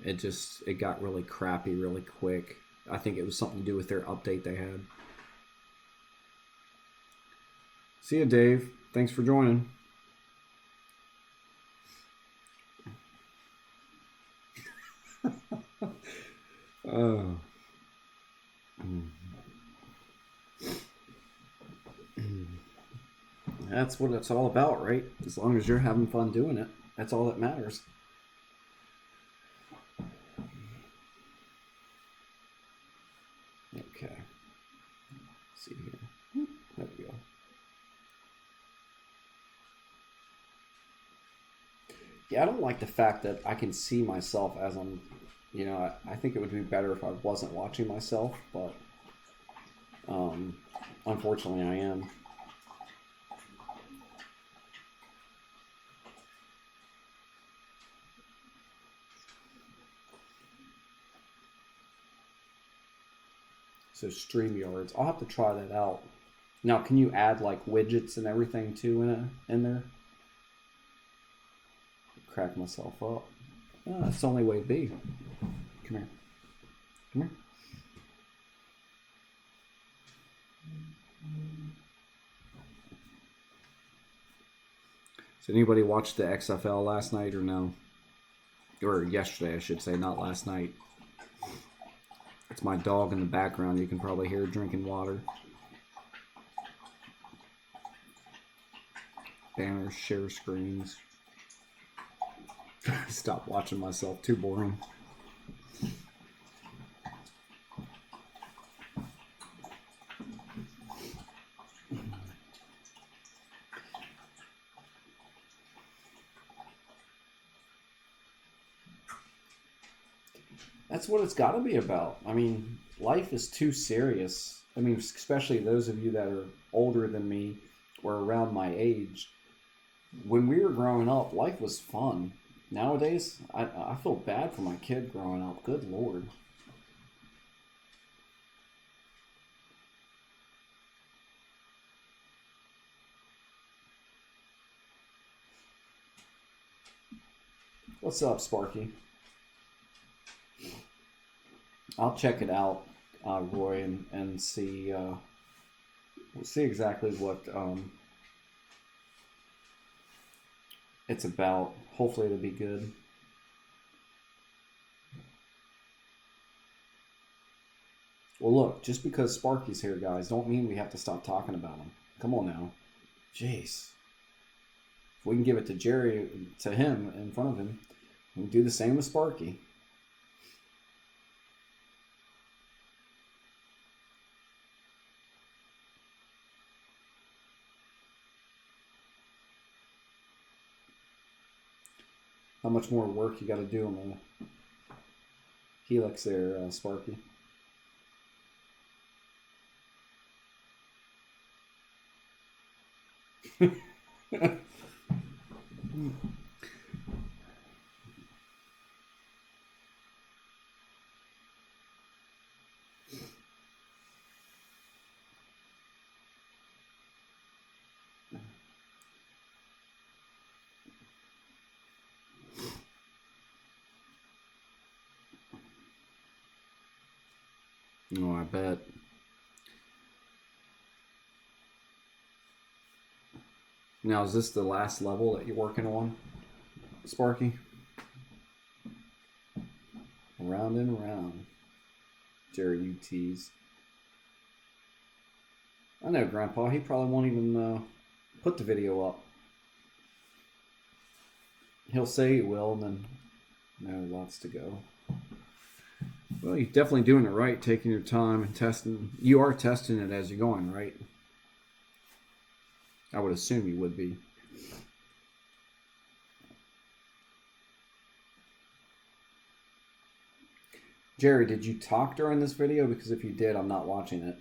it got really crappy really quick. I think it was something to do with their update they had. See ya, Dave. Thanks for joining. Oh. That's what it's all about, right? As long as you're having fun doing it, that's all that matters. Okay. Let's see here. There we go. Yeah, I don't like the fact that I can see myself as I'm, I think it would be better if I wasn't watching myself, but unfortunately I am. So StreamYards, I'll have to try that out. Now, can you add like widgets and everything too in there? Crack myself up. Oh, that's the only way to be. Come here. Come here. Did anybody watch the XFL last night or no? Or yesterday, I should say, not last night. It's my dog in the background. You can probably hear drinking water. Banners, share screens. Stop watching myself. Too boring. That's what it's got to be about. I mean, life is too serious. I mean, especially those of you that are older than me or around my age. When we were growing up, life was fun. Nowadays, I feel bad for my kid growing up. Good Lord. What's up, Sparky? I'll check it out, Roy, and see. We'll see exactly what it's about. Hopefully, it'll be good. Well, look, just because Sparky's here, guys, don't mean we have to stop talking about him. Come on now. Jeez. If we can give it to Jerry, to him, in front of him, we can do the same with Sparky. How much more work you got to do on the helix there, Sparky? Oh, I bet. Now, is this the last level that you're working on, Sparky? Around and around. Jerry, you tease. I know, Grandpa. He probably won't even put the video up. He'll say he will, and then no, lots to go. Well, you're definitely doing it right, taking your time and testing. You are testing it as you're going, right? I would assume you would be. Jerry, did you talk during this video? Because if you did, I'm not watching it.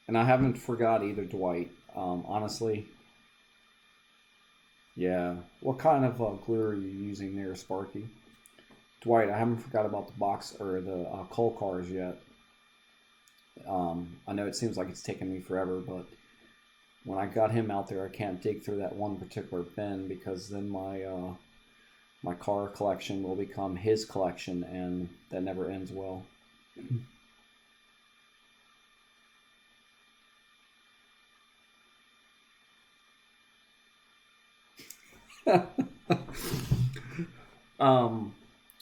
And I haven't forgot either, Dwight. Honestly. Yeah. What kind of glue are you using there, Sparky? Dwight, I haven't forgot about the box or the coal cars yet. I know it seems like it's taken me forever, but when I got him out there, I can't dig through that one particular bin because then my car collection will become his collection, and that never ends well.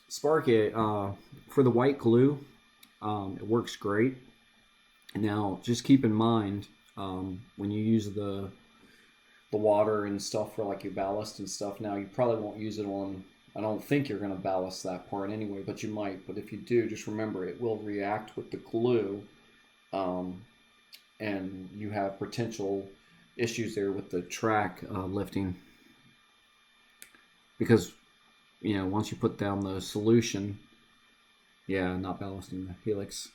Sparky, for the white glue, it works great. Now, just keep in mind when you use the water and stuff for like your ballast and stuff. Now, you probably won't use it on. I don't think you're going to ballast that part anyway, but you might. But if you do, just remember it will react with the glue, and you have potential issues there with the track lifting. Because, you know, once you put down the solution, yeah, not ballasting the helix.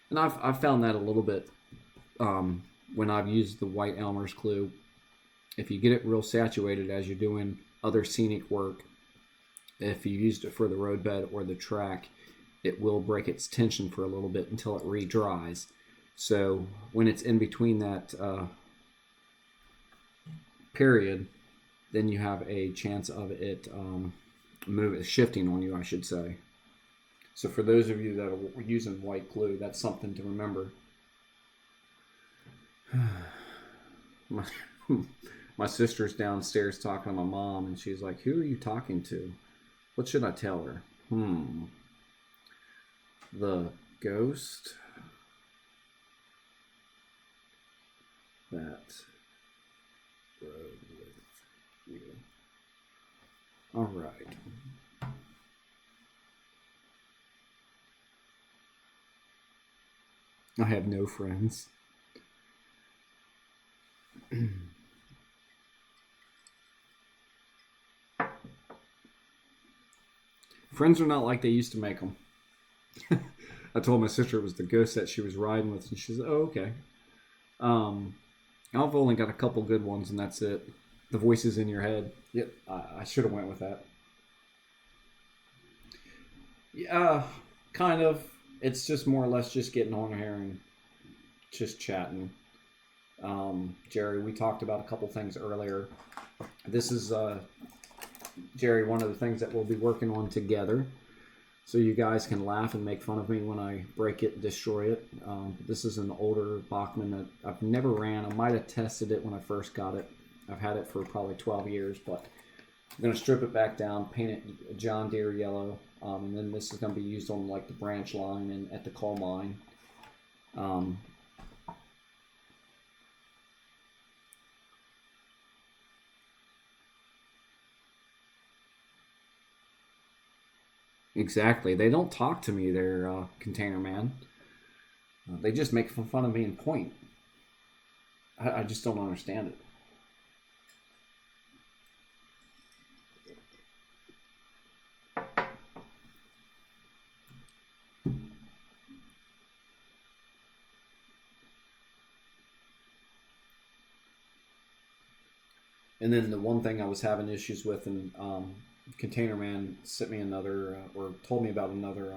And I've found that a little bit when I've used the white Elmer's glue. If you get it real saturated as you're doing other scenic work, if you used it for the roadbed or the track, it will break its tension for a little bit until it re-dries. So when it's in between that period, then you have a chance of it shifting on you, I should say. So for those of you that are using white glue, that's something to remember. My sister's downstairs talking to my mom, and she's like, "Who are you talking to? What should I tell her?" The ghost that rode with you. All right. I have no friends. Friends are not like they used to make them. I told my sister it was the ghost that she was riding with, and she said, "Oh, okay." I've only got a couple good ones, and that's it. The voices in your head. Yep, I should have went with that. Yeah, kind of. It's just more or less just getting on here and just chatting. Jerry, we talked about a couple things earlier. This is, Jerry, one of the things that we'll be working on together. So you guys can laugh and make fun of me when I break it and destroy it. This is an older Bachman that I've never ran. I might have tested it when I first got it. I've had it for probably 12 years, but I'm going to strip it back down, paint it John Deere yellow, and then this is going to be used on like the branch line and at the coal mine. Exactly. They don't talk to me, they're container man. They just make fun of me and point. I just don't understand it. And then the one thing I was having issues with, and Container Man sent me another, or told me about another.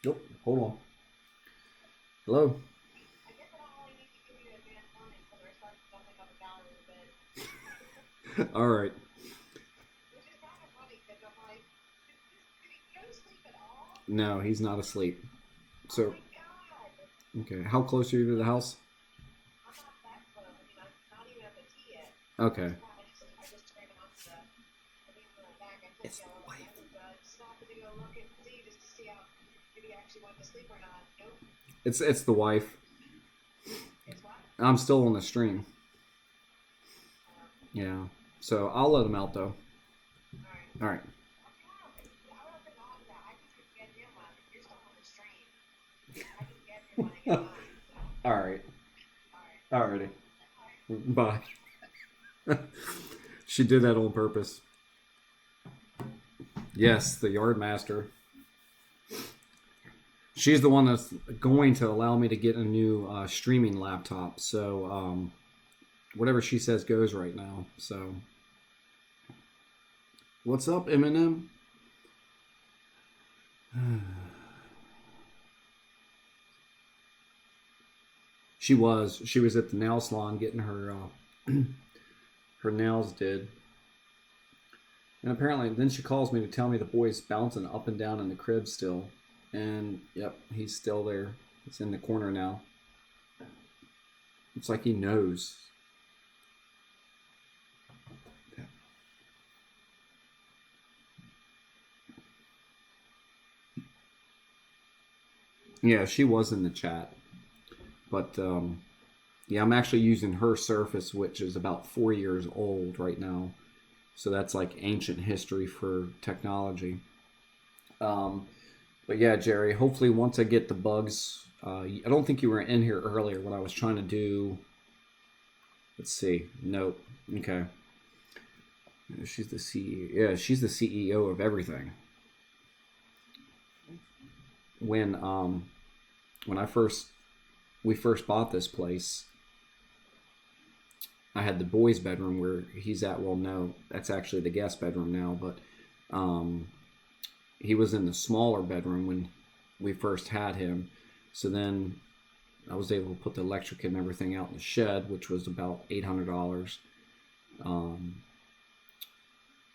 Oh, hold on. Hello. All right. No, he's not asleep. So, okay. How close are you to the house? Okay. It's the wife. It's the wife. I'm still on the stream. Yeah. So I'll let him out though. All right. All right. Alrighty. Bye. She did that on purpose. Yes, the yard master. She's the one that's going to allow me to get a new streaming laptop. So whatever she says goes right now. So what's up, Eminem? She was at the nail salon getting her her nails did. And apparently, then she calls me to tell me the boy's bouncing up and down in the crib still. And, yep, he's still there. He's in the corner now. It's like he knows. Yeah, she was in the chat. But, yeah, I'm actually using her Surface, which is about 4 years old right now. So that's like ancient history for technology. But yeah, Jerry, hopefully once I get the bugs, I don't think you were in here earlier when I was trying to do, let's see, nope, okay. She's the CEO, yeah, she's the CEO of everything. When we first bought this place, I had the boys' bedroom where he's at. Well, no, that's actually the guest bedroom now, but he was in the smaller bedroom when we first had him. So then I was able to put the electric and everything out in the shed, which was about $800. Um,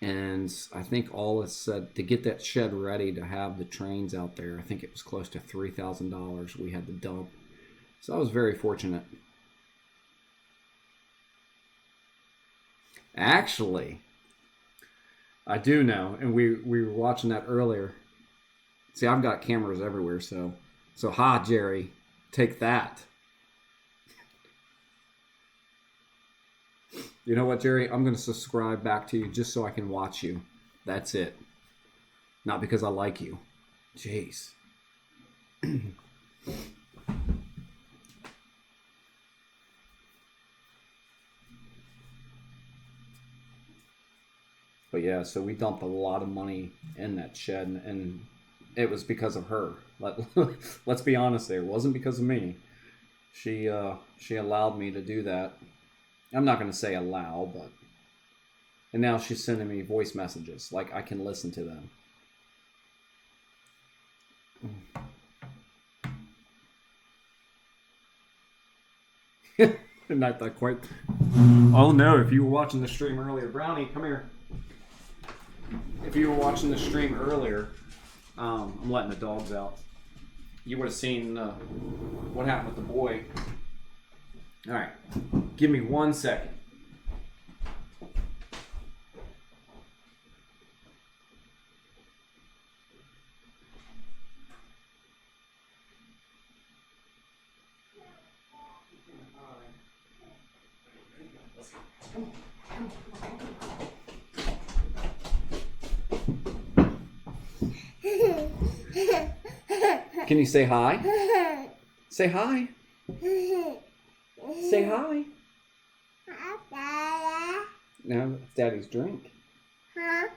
and I think all is said to get that shed ready to have the trains out there. I think it was close to $3,000 we had to dump. So I was very fortunate. Actually, I do know, and we were watching that earlier. See, I've got cameras everywhere, so ha, Jerry, take that. You know what, Jerry? I'm going to subscribe back to you just so I can watch you. That's it. Not because I like you. Jeez. But yeah, so we dumped a lot of money in that shed, and it was because of her. Let's be honest there. It wasn't because of me. She allowed me to do that. I'm not going to say allow, but... And now she's sending me voice messages. Like, I can listen to them. Not that quite... Oh no, if you were watching the stream earlier... Brownie, come here. If you were watching the stream earlier... I'm letting the dogs out. You would have seen what happened with the boy. Alright, give me 1 second. Can you say hi? Say hi. Say hi. No, it's Daddy's drink. Huh?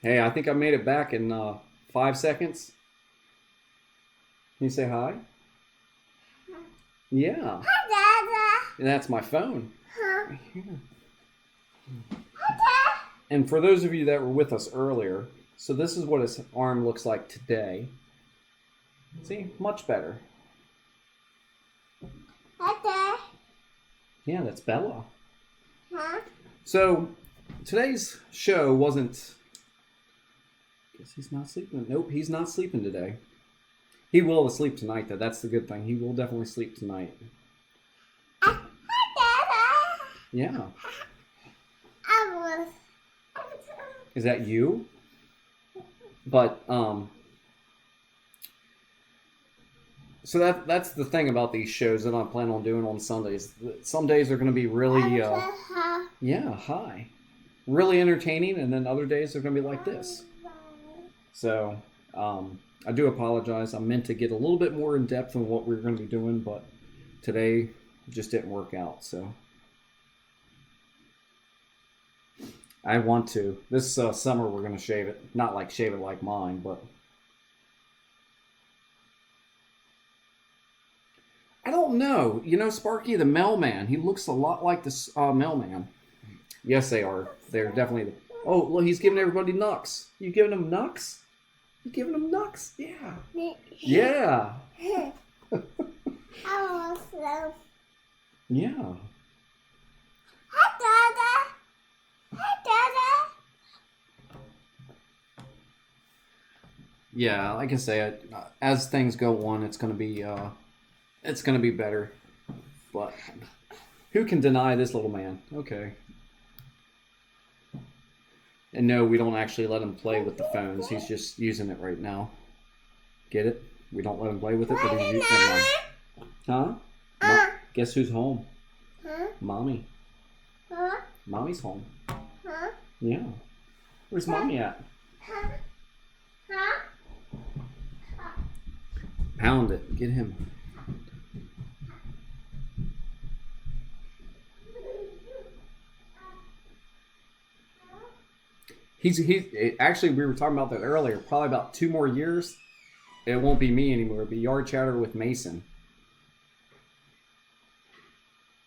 Hey, I think I made it back in 5 seconds. Can you say hi? Yeah. Hi, Dada. And that's my phone. Huh? Hi, and for those of you that were with us earlier, so this is what his arm looks like today. See, much better. Hi, yeah, that's Bella. Huh? So, today's show wasn't... Guess he's not sleeping. Nope, he's not sleeping today. He will sleep tonight, though. That's the good thing. He will definitely sleep tonight. Hi, Dada. Yeah. Is that you? But, so that's the thing about these shows that I plan on doing on Sundays. Some days are going to be really, yeah, hi. Really entertaining, and then other days are going to be like this. So, I do apologize. I meant to get a little bit more in depth on what we were going to be doing, but today just didn't work out, so. I want to. This summer we're going to shave it. Not like shave it like mine, but... I don't know. You know, Sparky the mailman, he looks a lot like the mailman. Yes, they are. They're definitely... Oh, well, he's giving everybody knucks. You giving them knucks? You giving them knucks? Yeah. Yeah. Yeah. Hi, Dada. Hi, Dada. Yeah, like I say, as things go on, it's going to be better. But who can deny this little man? Okay. And no, we don't actually let him play with the phones. He's just using it right now. Get it? We don't let him play with it, but he's using it. Huh? Guess who's home? Huh? Mommy. Huh? Mommy's home. Huh? Yeah. Where's Mommy at? Huh? Huh? Pound it. Get him. He's actually, we were talking about that earlier. Probably about 2 more years, it won't be me anymore. It'll be Yard Chatter with Mason.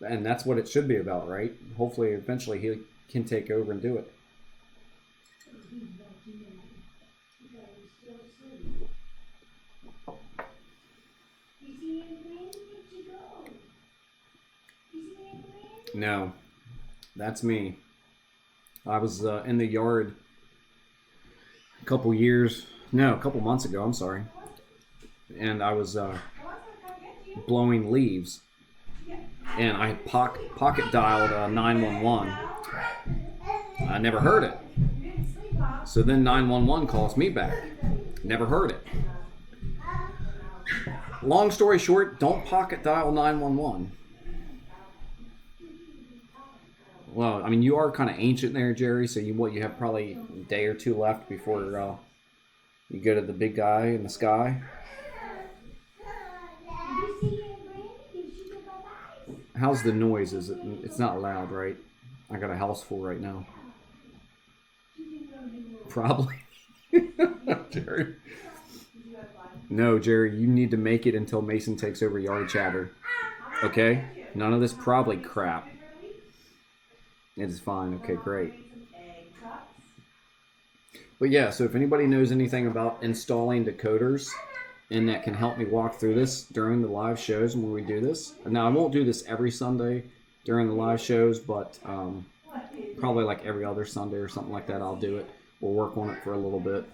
And that's what it should be about, right? Hopefully, eventually, he can take over and do it. No. That's me. I was in the yard a couple months ago, I'm sorry. And I was blowing leaves. And I pocket dialed 911. I never heard it. So then 911 calls me back. Never heard it. Long story short, don't pocket dial 911. Well, I mean, you are kind of ancient there, Jerry, so you have probably a day or two left before you go to the big guy in the sky. How's the noise? It's not loud, right? I got a house full right now. Probably. Jerry. No, Jerry, you need to make it until Mason takes over yard chatter. Okay? None of this probably crap. It is fine. Okay, great. But yeah, so if anybody knows anything about installing decoders and that can help me walk through this during the live shows when we do this. Now, I won't do this every Sunday during the live shows, but probably like every other Sunday or something like that, I'll do it. We'll work on it for a little bit.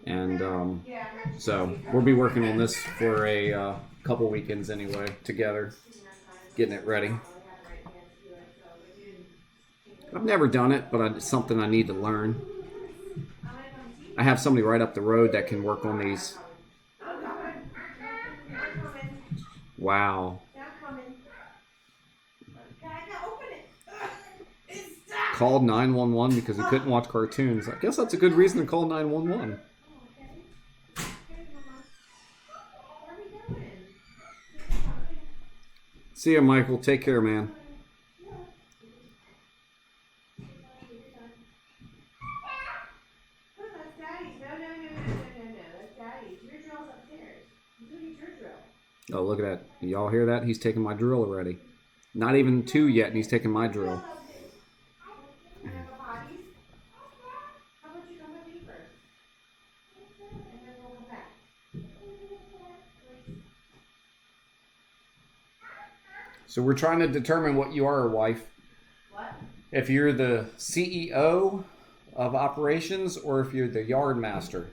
And so we'll be working on this for a couple weekends anyway, together, getting it ready. I've never done it, but it's something I need to learn. I have somebody right up the road that can work on these. Wow. Called 911 because he couldn't watch cartoons. I guess that's a good reason to call 911. See ya, Michael. Take care, man. Oh, look at that. Y'all hear that? He's taking my drill already. Not even 2 yet, and he's taking my drill. So we're trying to determine what you are, wife. What? If you're the CEO of operations or if you're the yard master.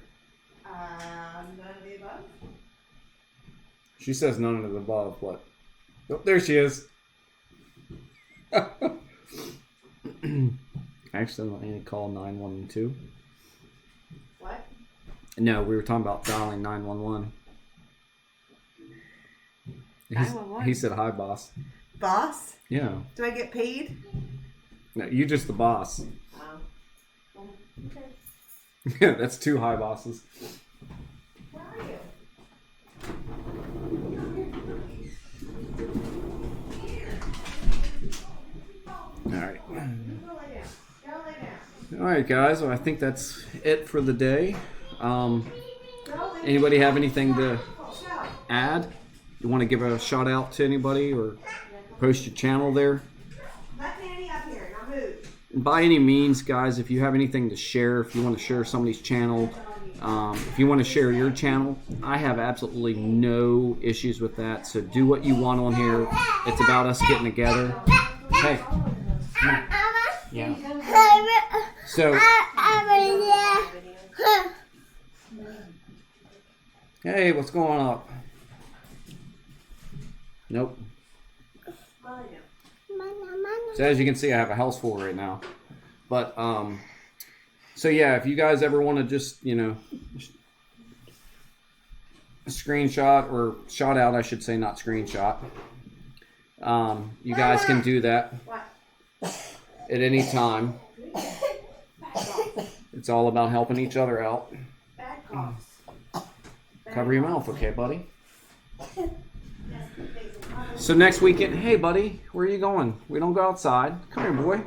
None of the above. She says none of the above. What? Oh, there she is. I accidentally called 912. What? No, we were talking about dialing 911. 911? He said, hi, boss. Boss? Yeah. Do I get paid? No, you just the boss. Okay. Yeah, that's 2 high bosses. Where are you? All right. Go lay down. Go lay down. All right, guys. Well, I think that's it for the day. Anybody have anything to add? You want to give a shout out to anybody or post your channel there? Let Danny up here. Now move. By any means, guys, if you have anything to share, if you want to share somebody's channel, if you want to share your channel, I have absolutely no issues with that. So do what you want on here. It's about us getting together. Hey. Yeah. So. Hey, what's going on? Nope. So as you can see, I have a house full right now. But, so yeah, if you guys ever want to just, screenshot or shot out, I should say, not screenshot. You guys can do that at any time. It's all about helping each other out. Cover your mouth, okay, buddy? So next weekend, hey buddy, where are you going? We don't go outside. Come here, boy.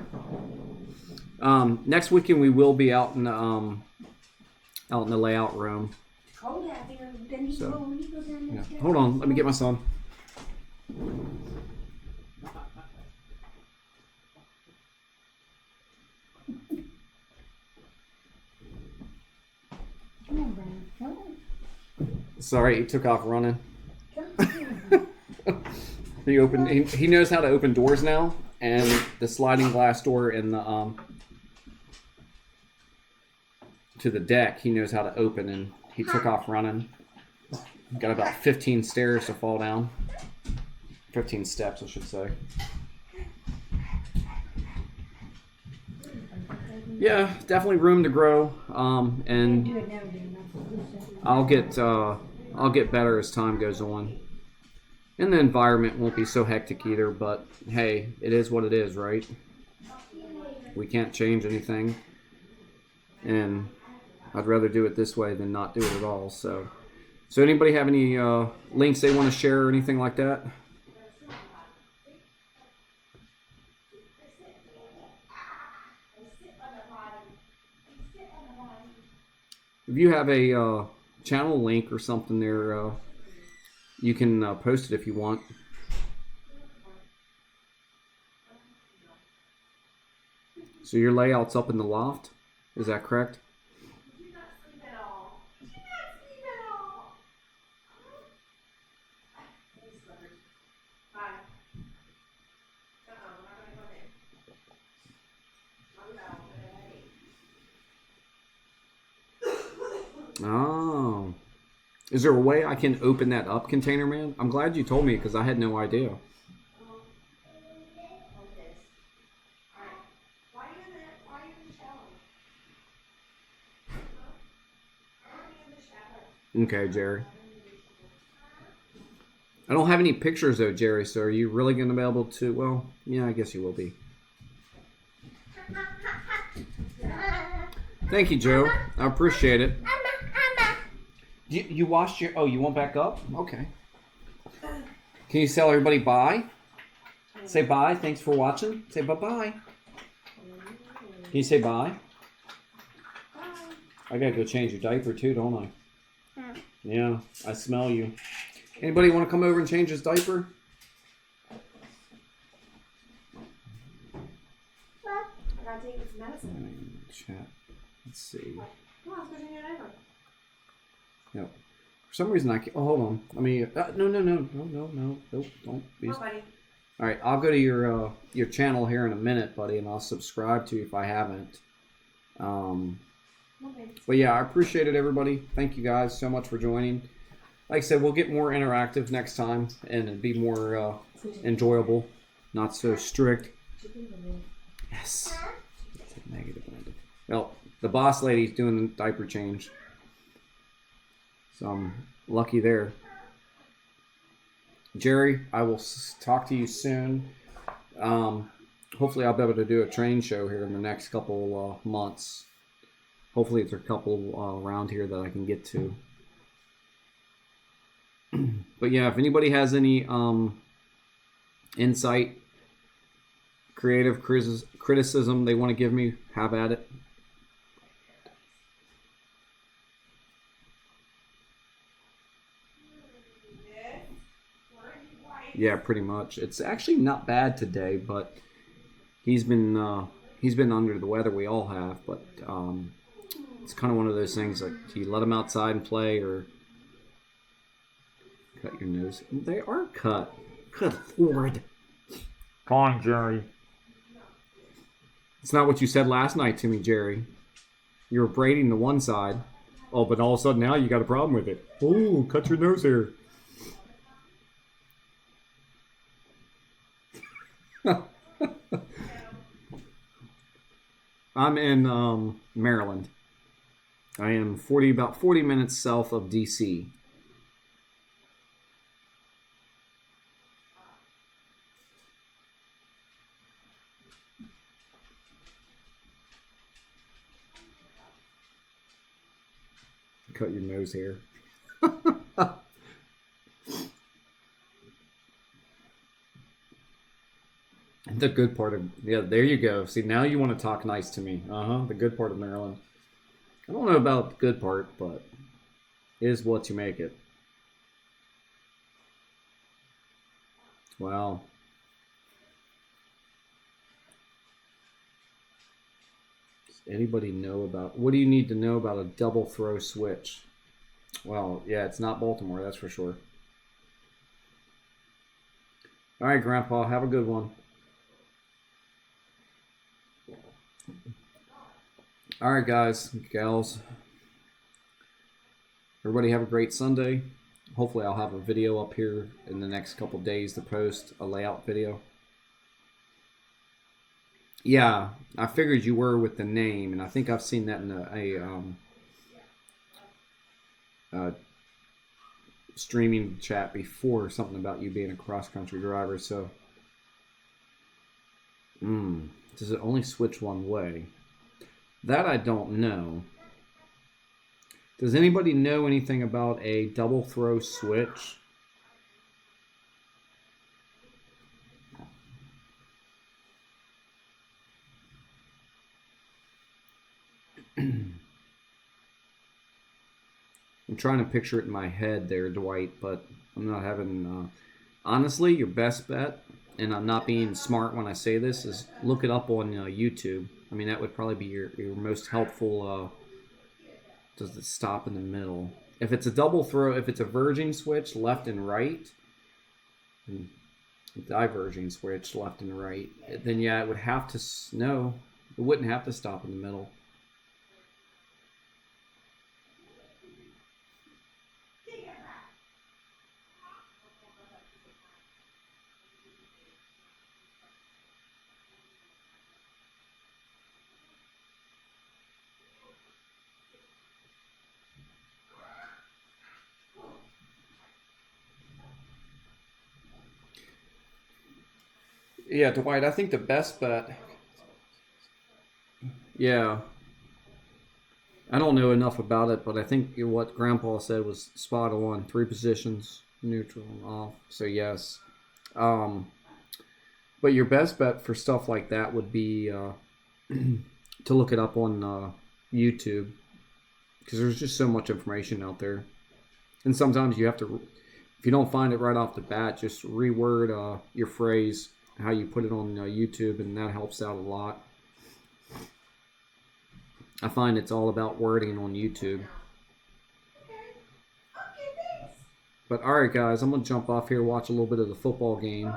Next weekend we will be out in the layout room. So, yeah. Hold on, let me get my son. Sorry, he took off running. He knows how to open doors now, and the sliding glass door in the to the deck. He knows how to open, and he took off running. Got about 15 stairs to fall down. 15 steps, I should say. Yeah, definitely room to grow. And I'll get better as time goes on. And the environment won't be so hectic either, but hey, it is what it is, right? We can't change anything. And I'd rather do it this way than not do it at all. So anybody have any links they want to share or anything like that? If you have a channel link or something there, you can post it if you want. So your layout's up in the loft, is that correct? Did you not sleep at all? Did you not sleep at all? Hey, slippers. Bye. We're not gonna go there. I'm down. Oh. Is there a way I can open that up, Container Man? I'm glad you told me because I had no idea. Okay, Jerry. I don't have any pictures though, Jerry, so are you really going to be able to? Well, yeah, I guess you will be. Thank you, Joe. I appreciate it. You washed your... Oh, you won't back up? Okay. Can you tell everybody bye? Say bye. Thanks for watching. Say bye-bye. Can you say bye? Bye. I gotta go change your diaper too, don't I? Yeah, I smell you. Anybody want to come over and change his diaper? I gotta take this medicine. Chat. Let's see. Come on, let's go change your diaper. No. For some reason I can't... Oh, hold on. I mean... No. Nope, don't. Come on, buddy. All right, I'll go to your channel here in a minute, buddy, and I'll subscribe to you if I haven't. But yeah, I appreciate it, everybody. Thank you guys so much for joining. Like I said, we'll get more interactive next time, and it'll be more enjoyable, not so strict. Yes. Negative. Well, the boss lady's doing the diaper change, so I'm lucky there. Jerry, I will talk to you soon. Hopefully I'll be able to do a train show here in the next couple months. Hopefully there's a couple around here that I can get to. But yeah, if anybody has any insight, creative criticism they want to give me, have at it. Yeah, pretty much. It's actually not bad today, but he's been under the weather. We all have, but it's kind of one of those things like you let him outside and play or cut your nose. They are cut. Good Lord. Come on, Jerry. It's not what you said last night to me, Jerry. You were braiding the one side. Oh, but all of a sudden now you got a problem with it. Oh, cut your nose hair. I'm in Maryland. I am about 40 minutes south of DC. Cut your nose hair. The good part of... Yeah, there you go. See, now you want to talk nice to me. The good part of Maryland. I don't know about the good part, but it is what you make it. Wow. Does anybody know about... What do you need to know about a double throw switch? Well, yeah, it's not Baltimore, that's for sure. All right, Grandpa, have a good one. All right, guys, gals. Everybody have a great Sunday. Hopefully I'll have a video up here in the next couple days to post a layout video. Yeah, I figured you were with the name, and I think I've seen that in a streaming chat before, something about you being a cross-country driver. So, does it only switch one way? That I don't know. Does anybody know anything about a double throw switch? I'm trying to picture it in my head there, Dwight, but I'm not having... honestly, your best bet, and I'm not being smart when I say this, is look it up on YouTube. I mean, that would probably be your most helpful... does it stop in the middle? If it's a double throw, if it's a verging switch, left and right, and diverging switch, left and right, then yeah, it would have to... No, it wouldn't have to stop in the middle. Yeah, Dwight, I think the best bet... Yeah. I don't know enough about it, but I think what Grandpa said was spot on. 3 positions, neutral and off. So, yes. But your best bet for stuff like that would be to look it up on YouTube. Because there's just so much information out there. And sometimes you have to... If you don't find it right off the bat, just reword your phrase, how you put it on YouTube, and that helps out a lot. I find it's all about wording on YouTube. But alright guys, I'm going to jump off here, watch a little bit of the football game.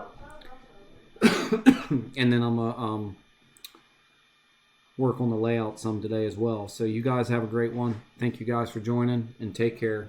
And then I'm going to work on the layout some today as well. So you guys have a great one. Thank you guys for joining, and take care.